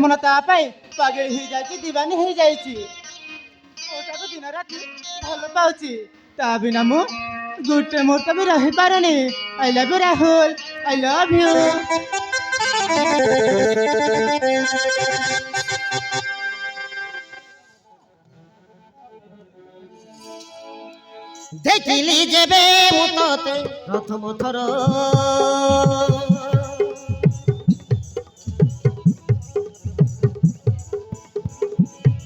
ମନ ତା ପାଇଁ ପାଗଳ ହେଇଯାଇଛି ଦିବାନୀ ହେଇଯାଇଛି ଓଟାକୁ ଦିନ ରାତି ଭଲ ପାଉଛି ତା ବିନା ମୁଁ ଗୋଟେ ମୁହୂର୍ତ୍ତ ବି ରହିପାରୁନି I love you Rahul I love you ଦେଖିଲି ଯେବେ ମୁଁ ତତେ ପ୍ରଥମ ଥର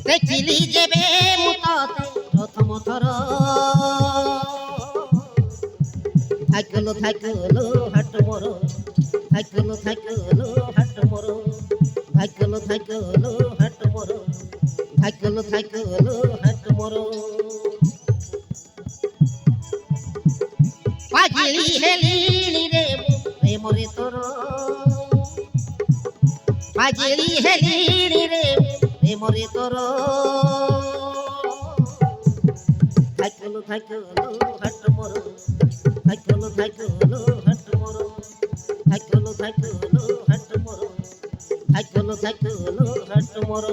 ଦେଖିଲି ଯେବେ ମୁଁ ତତେ ପ୍ରଥମ ଥର থাকলো থাকলো হাট মর থাকলো থাকলো হাট মর থাকলো থাকলো হাট মর থাকলো থাকলো হাট মর পাগলি হেলিনি রে প্রেমরে তোর পাগলি হেলিনি রে প্রেমরে তোর থাকলো থাকলো হাট মর থাকলো থাকলো হাট মর থাকলো থাকলো হাট মর থাকলো থাকলো হাট মর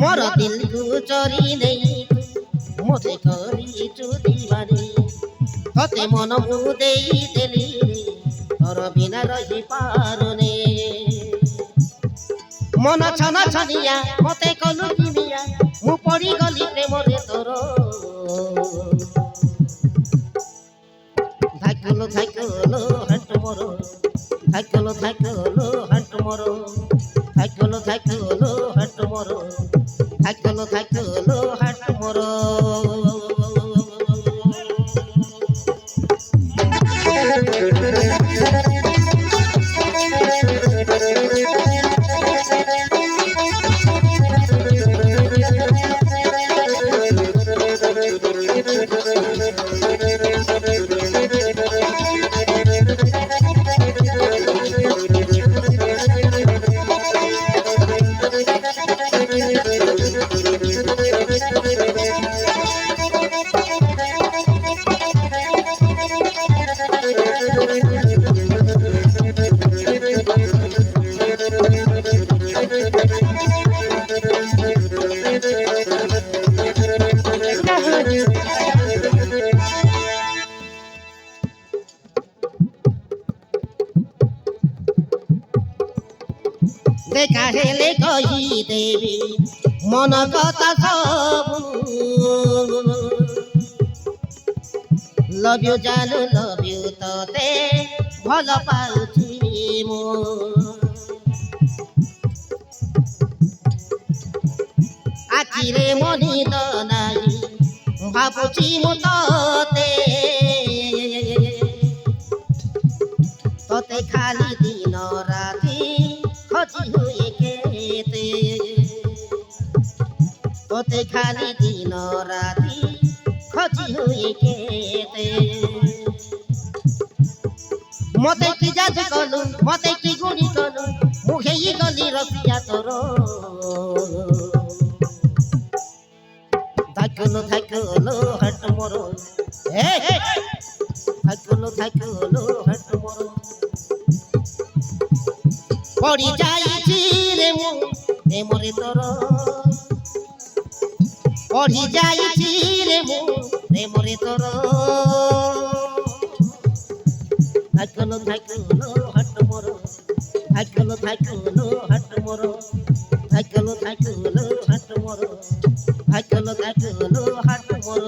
মোর দিল কু চরি নেই মোতে করিছু দিবানি তোতে মন মু দেই দেলি তোর বিনা রহি পারুনে মন ছনা ছনিয়া মতে কলু কিমিয়া মু পড়ি গলি প্রেমরে তোর থাকলো থাকলো হাট মর থাকলো থাকলো হাট মর থাকলো থাকলো হাট মর থাকলো থাকলো হাট মর দেখা হেলে কহি দেবি মন কথা সবু লভ ইউ জানু লভ ইউ তোতে ভাল পাউছি মু আখিরে মনি তো নাই ভাবুছি মু তোতে তোতে খালি দিন রাতি খোঁজি হুয়ে কেতে তোতে খালি দিন রাতি খোঁজি হুয়ে কেতে মতে কি যাচ কলু মতে কি গুণি কলু মুখেই গলি রসিয়া তোর থাকলো থাকলো হাট মর থাকলো থাকলো হাট মর পড়ি যাইছি রে মু প্রেমরে তোর পড়ি যাইছি রে মু প্রেমরে তোর থাকলো থাকলো হাট মর থাকলো থাকলো হাট মর থাকলো থাকলো হাট মর থাকলো থাকলো হাট মর